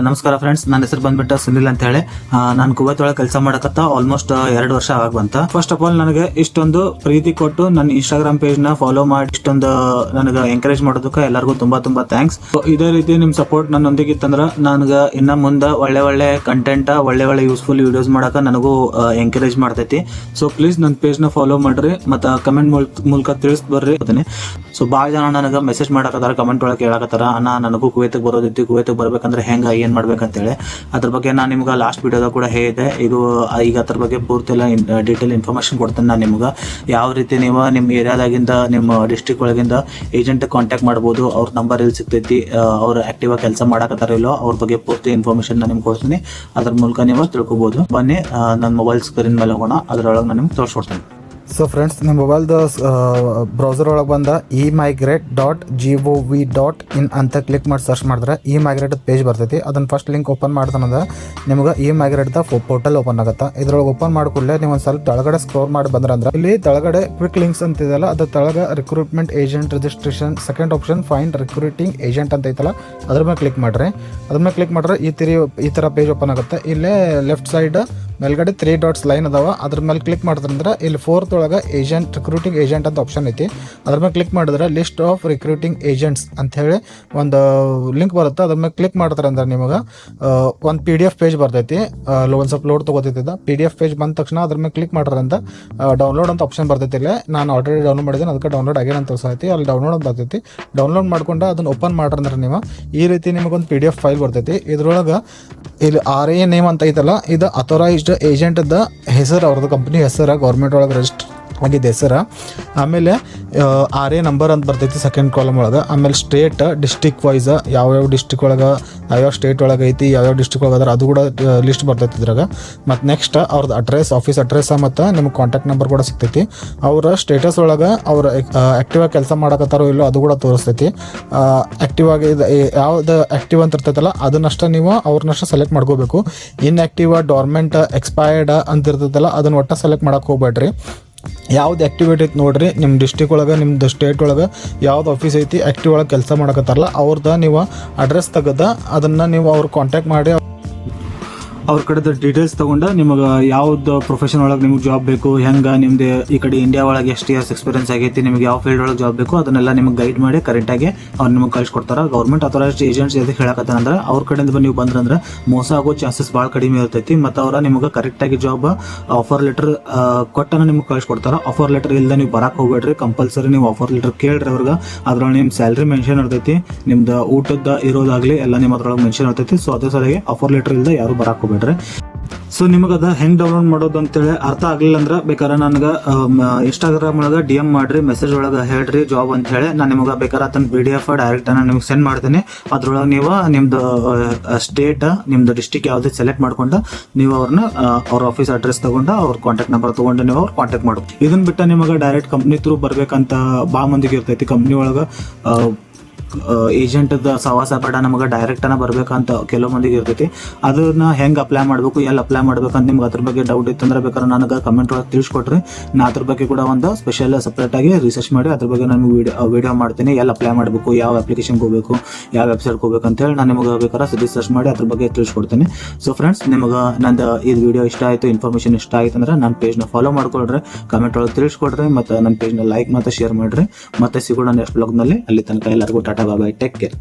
ನಮಸ್ಕಾರ ಫ್ರೆಂಡ್ಸ್, ನನ್ನ ಹೆಸರು ಬಂದ್ಬಿಟ್ಟು ಸುನಿಲ್ ಅಂತ ಹೇಳಿ. ನಾನು ಕುವೈತ್ ಒಳಗೆ ಕೆಲಸ ಮಾಡಕತ್ತ ಆಲ್ಮೋಸ್ಟ್ 2 ವರ್ಷ ಆಗ ಬಂತ. ಫಸ್ಟ್ ಆಫ್ ಆಲ್ ನನಗೆ ಇಷ್ಟೊಂದು ಪ್ರೀತಿ ಕೊಟ್ಟು ನನ್ನ ಇನ್ಸ್ಟಾಗ್ರಾಮ್ ಪೇಜ್ ನ ಫಾಲೋ ಮಾಡಿ ಇಷ್ಟೊಂದು ನನಗೆ ಎಂಕರೇಜ್ ಮಾಡೋದಕ್ಕೆ ಎಲ್ಲರಿಗೂ ತುಂಬಾ ಥ್ಯಾಂಕ್ಸ್. ಇದೇ ರೀತಿ ನಿಮ್ ಸಪೋರ್ಟ್ ನನ್ನೊಂದಿಗೆ ಇತ್ತಂದ್ರೆ ನನಗೆ ಇನ್ನ ಮುಂದೆ ಒಳ್ಳೆ ಕಂಟೆಂಟ್ ಒಳ್ಳೆ ಯೂಸ್ಫುಲ್ ವಿಡಿಯೋಸ್ ಮಾಡಕ ನನಗೂ ಎಂಕರೇಜ್ ಮಾಡ್ತೈತಿ. ಸೊ ಪ್ಲೀಸ್ ನನ್ನ ಪೇಜ್ ನ ಫಾಲೋ ಮಾಡ್ರಿ ಮತ್ತು ಕಮೆಂಟ್ ಮೂಲಕ ತಿಳಿಸ್ ಬರ್ರಿ. ಸೊ ಭಾಳ ಜನ ನನಗೆ ಮೆಸೇಜ್ ಮಾಡಕತ್ತಾರ, ಕಮೆಂಟ್ ಒಳಗೆ ಕೇಳಕತ್ತಾರ, ನನಗೂ ಕುವೈತಿಗೆ ಬರೋದಿತ್ತು, ಕುವೈತಿಗೆ ಬರ್ಬೇಕಂದ್ರೆ ಹೆಂಗ ಏನ್ ಮಾಡ್ಬೇಕಂತೇಳಿ. ಅದ್ರ ಬಗ್ಗೆ ನಾನು ನಿಮ್ಗೆ ಲಾಸ್ಟ್ ವಿಡಿಯೋದಾಗ ಕೂಡ ಹೇಳಿದೆ. ಈಗ ಅದ್ರ ಬಗ್ಗೆ ಪೂರ್ತಿ ಎಲ್ಲ ಡೀಟೇಲ್ ಇನ್ಫಾರ್ಮೇಶನ್ ಕೊಡ್ತೇನೆ. ನಾನು ನಿಮ್ಗೆ ಯಾವ ರೀತಿ ನೀವು ನಿಮ್ಮ ಏರಿಯಾದಾಗಿಂದ ನಿಮ್ಮ ಡಿಸ್ಟ್ರಿಕ್ಟ್ ಒಳಗಿಂದ ಏಜೆಂಟ್ ಕಾಂಟ್ಯಾಕ್ಟ್ ಮಾಡ್ಬೋದು, ಅವ್ರ ನಂಬರ್ ಇಲ್ಲಿ ಸಿಗ್ತೈತಿ, ಅವ್ರು ಆಕ್ಟಿವ್ ಆಗಿ ಕೆಲಸ ಮಾಡಕತ್ತಾರ ಇಲ್ಲೋ ಅವ್ರ ಬಗ್ಗೆ ಪೂರ್ತಿ ಇನ್ಫಾರ್ಮೇಶನ್ ನಾನು ನಿಮ್ಗೆ ಕೊಡ್ತೀನಿ. ಅದ್ರ ಮೂಲಕ ನೀವು ತಿಳ್ಕೊಬೋದು. ಬನ್ನಿ ನನ್ನ ಮೊಬೈಲ್ ಸ್ಕ್ರೀನ್ ಮೇಲೆ ಹೋಗೋಣ, ಅದ್ರೊಳಗೆ ನಾನು ನಿಮ್ಗೆ ತೋರಿಸ್ಕೊಡ್ತೇನೆ. ಸೊ ಫ್ರೆಂಡ್ಸ್, ನಿಮ್ಮ ಮೊಬೈಲ್ದು ಬ್ರೌಸರ್ ಒಳಗೆ ಬಂದ imigrate.gov.in ಅಂತ ಕ್ಲಿಕ್ ಮಾಡಿ ಸರ್ಚ್ ಮಾಡಿದ್ರೆ ಇಮಿಗ್ರೇಟ್ ಪೇಜ್ ಬರ್ತೈತಿ. ಅದನ್ನು ಫಸ್ಟ್ ಲಿಂಕ್ ಓಪನ್ ಮಾಡ್ತಾನಂದ್ರೆ ನಿಮ್ಗೆ ಇಮಿಗ್ರೇಟ್ ಪೋರ್ಟಲ್ ಓಪನ್ ಆಗುತ್ತೆ. ಇದ್ರೊಳಗೆ ಓಪನ್ ಮಾಡ್ಕೊಳ್ಳೆ ನೀವು ಒಂದು ಸ್ವಲ್ಪ ತೆಳಗಡೆ ಸ್ಕ್ರೋಲ್ ಮಾಡಿ ಬಂದ್ರೆ ಇಲ್ಲಿ ತೆಳಗಡೆ ಕ್ವಿಕ್ ಲಿಂಕ್ಸ್ ಅಂತ ಇದೆಯಲ್ಲ, ಅದ್ರ ತೆಳಗೆ recruitment agent registration, second option find recruiting agent ಅಂತ ಐತಲ್ಲ, ಅದ್ರ ಮೇಲೆ ಕ್ಲಿಕ್ ಮಾಡ್ರಿ. ಅದ್ರ ಮೇಲೆ ಕ್ಲಿಕ್ ಮಾಡ್ರೆ ಈ ಥರ ಪೇಜ್ ಓಪನ್ ಆಗುತ್ತೆ. ಇಲ್ಲೇ ಲೆಫ್ಟ್ ಸೈಡ್ ಮೇಲ್ಗಡೆ 3 ಡಾಟ್ಸ್ ಲೈನ್ ಅದಾವ, ಅದ್ರ ಮೇಲೆ ಕ್ಲಿಕ್ ಮಾಡಿದ್ರಂದ್ರೆ ಇಲ್ಲಿ 4th ಒಳಗೆ ರಿಕ್ರೂಟಿಂಗ್ ಏಜೆಂಟ್ ಅಂತ ಆಪ್ಷನ್ ಐತಿ. ಅದ್ರ ಮೇಲೆ ಕ್ಲಿಕ್ ಮಾಡಿದ್ರೆ ಲಿಸ್ಟ್ ಆಫ್ ರಿಕ್ರೂಟಿಂಗ್ ಏಜೆಂಟ್ಸ್ ಅಂತ ಹೇಳಿ ಒಂದು ಲಿಂಕ್ ಬರುತ್ತೆ. ಅದ್ರ ಮೇಲೆ ಕ್ಲಿಕ್ ಮಾಡ್ತಾರೆ ಅಂದ್ರೆ ನಿಮಗೆ ಒಂದು PDF ಪೇಜ್ ಬರ್ತೈತಿ. ಒಂದು ಸ್ವಲ್ಪ ಲೋಡ್ ತಗೋತೈತಿದ್ದ PDF ಪೇಜ್ ಬಂದ ತಕ್ಷಣ ಅದ್ರ ಮೇಲೆ ಕ್ಲಿಕ್ ಮಾಡ್ರಂತ ಡೌನ್ಲೋಡ್ ಅಂತ ಆಪ್ಷನ್ ಬರ್ತೈತಿ. ಇಲ್ಲ ನಾನು ಆಲ್ರೆಡಿ ಡೌನ್ಲೋಡ್ ಮಾಡಿದ್ದೀನಿ, ಅದಕ್ಕೆ ಡೌನ್ಲೋಡ್ ಆಗೇನ ಅಂತ ತೋರಿಸೈತಿ. ಅಲ್ಲಿ ಡೌನ್ಲೋಡ್ ಅಂತ ಬರ್ತೈತಿ. ಡೌನ್ಲೋಡ್ ಮಾಡ್ಕೊಂಡು ಅದನ್ನ ಓಪನ್ ಮಾಡ್ರಂದ್ರೆ ನೀವು ಈ ರೀತಿ ನಿಮಗೊಂದು PDF ಫೈಲ್ ಬರ್ತೈತಿ. ಇದ್ರೊಳಗೆ ಇಲ್ಲಿ RA ನೇಮ್ ಅಂತ ಐತಲ್ಲ, ಇದು ಅಥೋರೈಸ್ಡ್ ಏಜೆಂಟ್ದ ಹೆಸರು, ಅವ್ರದ್ದು ಕಂಪ್ನಿ ಹೆಸರು, ಗೌರ್ಮೆಂಟ್ ಒಳಗೆ ರಿಜಿಸ್ಟರ್ ಆಗಿದ್ದ ಹೆಸರು. ಆಮೇಲೆ RA ನಂಬರ್ ಅಂತ ಬರ್ತೈತಿ ಸೆಕೆಂಡ್ ಕಾಲಮ್ ಒಳಗೆ. ಆಮೇಲೆ ಸ್ಟೇಟ್, ಡಿಸ್ಟಿಕ್ ವೈಸ್ ಯಾವ್ಯಾವ ಡಿಸ್ಟಿಕ್ ಒಳಗೆ, ಯಾವ್ಯಾವ ಸ್ಟೇಟ್ ಒಳಗೆ ಐತಿ, ಯಾವ್ಯಾವ ಡಿಸ್ಟಿಕ್ ಒಳಗೆ ಅದ್ರ ಅದು ಕೂಡ ಲಿಸ್ಟ್ ಬರ್ತೈತಿ ಇದ್ರಾಗ. ಮತ್ತು ನೆಕ್ಸ್ಟ್ ಅವ್ರದ್ದು ಅಡ್ರೆಸ್, ಆಫೀಸ್ ಅಡ್ರೆಸ್ ಮತ್ತು ನಿಮ್ಗೆ ಕಾಂಟ್ಯಾಕ್ಟ್ ನಂಬರ್ ಕೂಡ ಸಿಗ್ತೈತಿ. ಅವರ ಸ್ಟೇಟಸ್ ಒಳಗೆ ಅವ್ರು ಆ್ಯಕ್ಟಿವ್ ಆಗಿ ಕೆಲಸ ಮಾಡಕತ್ತಾರೋ ಇಲ್ಲೋ ಅದು ಕೂಡ ತೋರಿಸ್ತೈತಿ. ಆ್ಯಕ್ಟಿವ್ ಆಗಿ ಯಾವ್ದು ಆ್ಯಕ್ಟಿವ್ ಅಂತ ಇರ್ತೈತಲ್ಲ ಅದನ್ನಷ್ಟ ನೀವು ಅವ್ರನ್ನಷ್ಟ ಸೆಲೆಕ್ಟ್ ಮಾಡ್ಕೋಬೇಕು. ಇನ್ಆ್ಯಕ್ಟಿವ್, ಡಾರ್ಮೆಂಟ್, ಎಕ್ಸ್ಪೈರ್ಡ್ ಅಂತ ಇರ್ತೈತಲ್ಲ ಅದನ್ನ ಒಟ್ಟು ಸೆಲೆಕ್ಟ್ ಮಾಡಕ್ಕೆ ಹೋಗ್ಬೇಡ್ರಿ. ಯಾವ್ದು ಆ್ಯಕ್ಟಿವೇಟ್ ಐತಿ ನೋಡ್ರಿ, ನಿಮ್ಮ ಡಿಸ್ಟಿಕ್ ಒಳಗೆ, ನಿಮ್ದು ಸ್ಟೇಟ್ ಒಳಗೆ ಯಾವ್ದು ಆಫೀಸ್ ಐತಿ ಆ್ಯಕ್ಟಿವ್ ಒಳಗೆ ಕೆಲಸ ಮಾಡಕತ್ತಾರಲ್ಲ ಅವ್ರದ್ದು ನೀವು ಅಡ್ರೆಸ್ ತೆಗೆದ ಅದನ್ನು ನೀವು ಅವ್ರು ಕಾಂಟ್ಯಾಕ್ಟ್ ಮಾಡಿ ಅವ್ರ ಕಡೆದ ಡೀಟೇಲ್ಸ್ ತೊಗೊಂಡು ನಿಮಗೆ ಯಾವ್ದು ಪ್ರೊಫೆಷನ್ ಒಳಗೆ ನಿಮ್ಗೆ ಜಾಬ್ ಬೇಕು, ಹೆಂಗೆ ನಿಮ್ದು ಈ ಕಡೆ ಇಂಡಿಯಾ ಒಳಗೆ ಎಷ್ಟು ಇಯರ್ಸ್ ಎಕ್ಸ್ಪೀರಿಯನ್ಸ್ ಆಗೈತಿ, ನಿಮ್ಗೆ ಯಾವ ಫೀಲ್ಡ್ ಒಳಗೆ ಜಾಬ್ ಬೇಕು ಅದನ್ನೆಲ್ಲ ನಿಮ್ಗೆ ಗೈಡ್ ಮಾಡಿ ಕರೆಕ್ಟಾಗಿ ಅವ್ರು ನಿಮ್ಗೆ ಕಳಿಸ್ಕೊಡ್ತಾರೆ. ಗೌರ್ಮೆಂಟ್ ಅಥೋರೈಸ್ಡ್ ಏಜೆಂಟ್ಸ್ ಎದಕ್ಕೆ ಹೇಳಕತ್ತಾನಂದ್ರೆ ಅವ್ರ ಕಡೆಯಿಂದ ನೀವು ಬಂದ್ರಂದ್ರೆ ಮೋಸ ಆಗೋ ಚಾನ್ಸಸ್ ಭಾಳ ಕಡಿಮೆ ಇರ್ತೈತಿ. ಮತ್ತು ಅವ್ರ ನಿಮ್ಗೆ ಕರೆಕ್ಟಾಗಿ ಜಾಬ್ ಆಫರ್ ಲೆಟರ್ ಕೊಟ್ಟನ ನಿಮ್ಗೆ ಕಳಿಸ್ಕೊಡ್ತಾರೆ. ಆಫರ್ ಲೆಟರ್ ಇಲ್ಲದೆ ನೀವು ಬರಕ್ಕೆ ಹೋಗ್ಬೇಡ್ರಿ. ಕಂಪಲ್ಸರಿ ನೀವು ಆಫರ್ ಲೆಟರ್ ಕೇಳ್ರಿ ಅವ್ರಿಗೆ. ಅದ್ರೊಳಗೆ ನಿಮ್ಮ ಸ್ಯಾಲ್ರಿ ಮೆನ್ಷನ್ ಇರ್ತೈತಿ, ನಿಮ್ದು ಊಟದ ಇರೋದಾಗಲಿ ಎಲ್ಲ ನಿಮ್ಮ ಅದ್ರೊಳಗೆ ಮೆನ್ಷನ್ ಇರ್ತೈತಿ. ಸೊ ಅದೇ ಸರಿಯಾಗಿ ಆಫರ್ ಲೆಟರ್ ಇಲ್ಲದೆ ಯಾರು ಬರಕ್ಕೆ ಹೋಗ್ಬೇಡ್ರಿ. ಸೊ ನಿಮಗೆ ಅದ ಹೆಂಗೆ ಡೌನ್ಲೋಡ್ ಮಾಡೋದು ಅಂತೇಳಿ ಅರ್ಥ ಆಗಲಿಲ್ಲ ಅಂದ್ರೆ ಬೇಕಾದ್ರೆ ನನಗೆ ಇನ್ಸ್ಟಾಗ್ರಾಮ್ ಒಳಗೆ DM ಮಾಡ್ರಿ, ಮೆಸೇಜ್ ಒಳಗೆ ಹೇಳ್ರಿ ಜಾಬ್ ಅಂತ ಹೇಳಿ. ನಾನು ನಿಮಗೆ ಬೇಕಾದ್ರೆ ಅದನ್ನ PDF ಡೈರೆಕ್ಟ್ ನಾನು ನಿಮ್ಗೆ ಸೆಂಡ್ ಮಾಡ್ತೀನಿ. ಅದ್ರೊಳಗೆ ನೀವು ನಿಮ್ದು ಸ್ಟೇಟ್, ನಿಮ್ದು ಡಿಸ್ಟಿಕ್ ಯಾವ್ದು ಸೆಲೆಕ್ಟ್ ಮಾಡ್ಕೊಂಡು ನೀವು ಅವ್ರನ್ನ ಅವ್ರ ಆಫೀಸ್ ಅಡ್ರೆಸ್ ತಗೊಂಡು ಅವ್ರ ಕಾಂಟ್ಯಾಕ್ಟ್ ನಂಬರ್ ತಗೊಂಡು ನೀವು ಅವ್ರು ಕಾಂಟ್ಯಾಕ್ಟ್ ಮಾಡೋದು. ಇದನ್ನ ಬಿಟ್ಟು ನಿಮಗೆ ಡೈರೆಕ್ಟ್ ಕಂಪ್ನಿ ಥ್ರೂ ಬರ್ಬೇಕಂತ ಭಾಳ ಮಂದಿಗೆ ಇರ್ತೈತಿ. ಕಂಪ್ನಿ ಒಳಗೆ ಏಜೆಂಟ್ ಸವಾಸ ಬೇಡ, ನಮಗೆ ಡೈರೆಕ್ಟನ ಬರ್ಬೇಕಂತ ಕೆಲವು ಮಂದಿಗೆ ಇರ್ತೈತಿ. ಅದನ್ನ ಹೆಂಗೆ ಅಪ್ಲೈ ಮಾಡಬೇಕು, ಎಲ್ಲಿ ಅಪ್ಲೈ ಮಾಡ್ಬೇಕಂತ ನಿಮ್ಗೆ ಅದ್ರ ಬಗ್ಗೆ ಡೌಟ್ ಇತ್ತಂದ್ರೆ ಬೇಕಾದ್ರೆ ನನಗೆ ಕಮೆಂಟ್ ಒಳಗೆ ತಿಳಿಸ್ಕೊಟ್ರಿ. ನಾ ಅದ್ರ ಬಗ್ಗೆ ಕೂಡ ಒಂದು ಸ್ಪೆಷಲ್ ಸಪ್ರೇಟಾಗಿ ರಿಸರ್ಚ್ ಮಾಡಿ ಅದ್ರ ಬಗ್ಗೆ ನಾನು ವಿಡಿಯೋ ಮಾಡ್ತೀನಿ. ಎಲ್ಲಿ ಅಪ್ಲೈ ಮಾಡಬೇಕು, ಯಾವ ಅಪ್ಲಿಕೇಶನ್ಗೆ ಹೋಗಬೇಕು, ಯಾವ ವೆಬ್ಸೈಟ್ಗೆ ಹೋಗ್ಬೇಕು ಅಂತೇಳಿ ನಾನು ನಿಮಗೆ ಬೇಕಾದ್ರೆ ರಿಸರ್ಚ್ ಮಾಡಿ ಅದ್ರ ಬಗ್ಗೆ ತಿಳಿಸ್ಕೊಡ್ತೀನಿ. ಸೊ ಫ್ರೆಂಡ್ಸ್, ನಿಮಗೆ ನಂದು ಇದು ವಿಡಿಯೋ ಇಷ್ಟ ಆಯಿತು, ಇನ್ಫಾರ್ಮೇಷನ್ ಇಷ್ಟ ಆಯ್ತು ಅಂದ್ರೆ ನನ್ನ ಪೇಜ್ನ ಫಾಲೋ ಮಾಡ್ಕೊಳ್ರಿ, ಕಮೆಂಟ್ ಒಳಗೆ ತಿಳಿಸ್ಕೊಡ್ರಿ, ಮತ್ತು ನನ್ನ ಪೇಜ್ನ ಲೈಕ್ ಮತ್ತು ಶೇರ್ ಮಾಡಿರಿ. ಮತ್ತೆ ಸಿಗೋಣ ನೆಕ್ಸ್ಟ್ ಬ್ಲಾಗ್ನಲ್ಲಿ. ಅಲ್ಲಿ ತನಕ ಎಲ್ಲರಿಗೂ ಟಾಟಾ, ಬಾಯ್, ಟೇಕ್ ಕೇರ್.